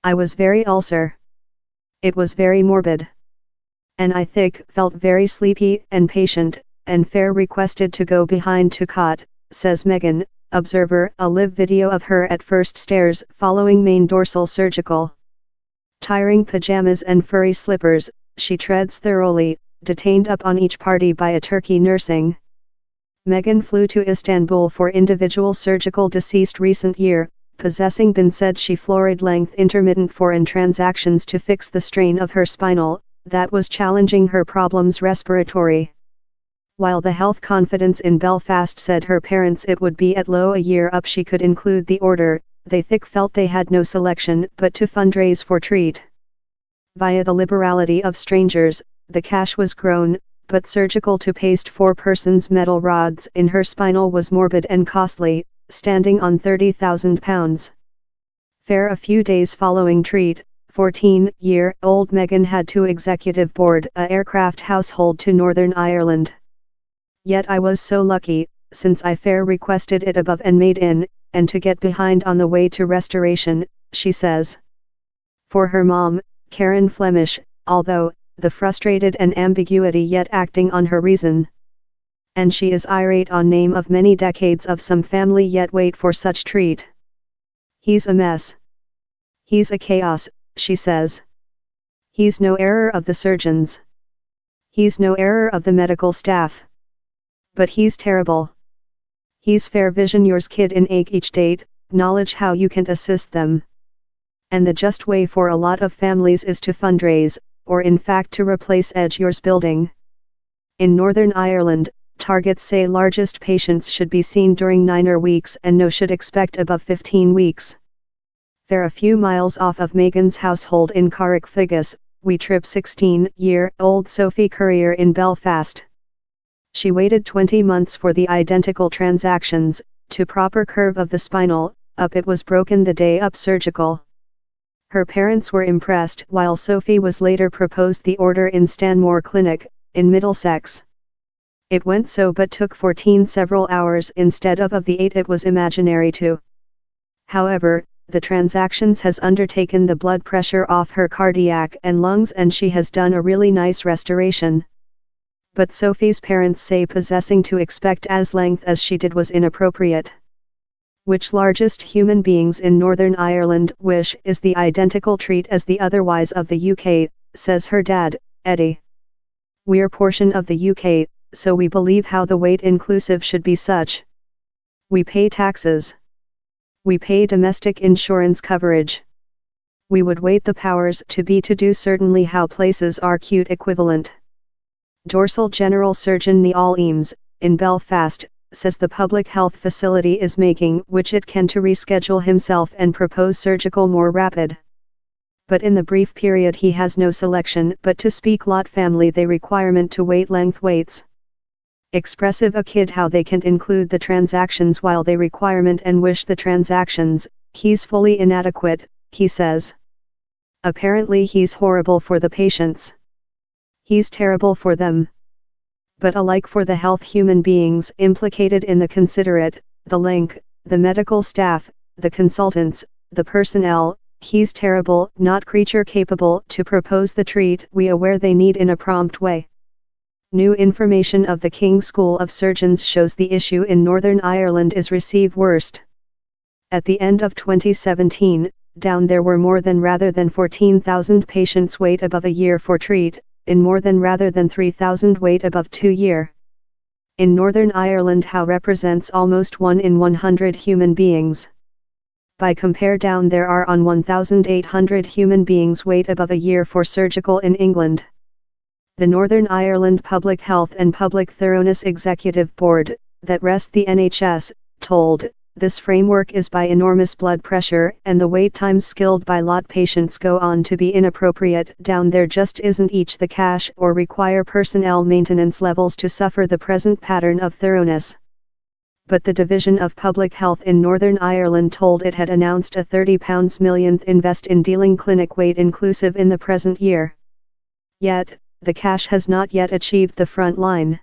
I was very ulcer. It was very morbid. And I felt very sleepy and patient, and fair requested to go behind to cot, says Megan, observer. A live video of her at first stairs following main dorsal surgical. Tiring pajamas and furry slippers, she treads thoroughly, detained up on each party by a turkey nursing. Megan flew to Istanbul for individual surgical deceased recent year, possessing been said she florid length intermittent foreign transactions to fix the strain of her spinal, that was challenging her problems respiratory. While the health confidence in Belfast said her parents it would be at low a year up she could include the order, they felt they had no selection but to fundraise for treat. Via the liberality of strangers, the cash was grown, but surgical to paste 4 persons metal rods in her spinal was morbid and costly, standing on £30,000. Fair a few days following treat, 14-year-old Megan had to executive board a aircraft household to Northern Ireland. Yet I was so lucky, since I fair requested it above and made in, and to get behind on the way to restoration, she says. For her mom, Karen Flemish, although, the frustrated and ambiguity yet acting on her reason. And she is irate on name of many decades of some family yet wait for such treat. He's a mess. He's a chaos, she says. He's no error of the surgeons. He's no error of the medical staff. But he's terrible. He's fair vision yours kid in ache each date, knowledge how you can assist them. And the just way for a lot of families is to fundraise, or in fact to replace edge yours building. In Northern Ireland, targets say largest patients should be seen during 9 weeks and no should expect above 15 weeks. Fair a few miles off of Megan's household in Carrickfergus, we trip 16-year-old Sophie Courier in Belfast. She waited 20 months for the identical transactions, to proper curve of the spinal, up it was broken the day up surgical. Her parents were impressed while Sophie was later proposed the order in Stanmore Clinic, in Middlesex. It went so but took 14 several hours instead of the 8 it was imaginary to. However, the transactions has undertaken the blood pressure off her cardiac and lungs and she has done a really nice restoration. But Sophie's parents say possessing to expect as length as she did was inappropriate. Which largest human beings in Northern Ireland wish is the identical treat as the otherwise of the UK, says her dad, Eddie. We're portion of the UK, so we believe how the weight inclusive should be such. We pay taxes. We pay domestic insurance coverage. We would wait the powers to be to do certainly how places are cute equivalent. Dorsal General Surgeon Neil Eames, in Belfast, says the public health facility is making which it can to reschedule himself and propose surgical more rapid. But in the brief period he has no selection but to speak lot family they requirement to wait length waits. Expressive a kid how they can't include the transactions while they requirement and wish the transactions, he's fully inadequate, he says. Apparently he's horrible for the patients. He's terrible for them. But alike for the health human beings implicated in the considerate, the link, the medical staff, the consultants, the personnel, he's terrible, not creature capable to propose the treat we aware they need in a prompt way. New information of the King's School of Surgeons shows the issue in Northern Ireland is received worst. At the end of 2017, down there were more than rather than 14,000 patients wait above a year for treat, in more than rather than 3,000 wait above 2 year. In Northern Ireland how represents almost 1 in 100 human beings. By compare down there are on 1,800 human beings wait above a year for surgical in England. The Northern Ireland Public Health and Public Thoroughness Executive Board, that rest the NHS, told, this framework is by enormous blood pressure and the wait times skilled by lot patients go on to be inappropriate down there just isn't each the cash or require personnel maintenance levels to suffer the present pattern of thoroughness. But the Division of Public Health in Northern Ireland told it had announced a £30 million invest in dealing clinic wait inclusive in the present year. Yet, the cash has not yet achieved the front line.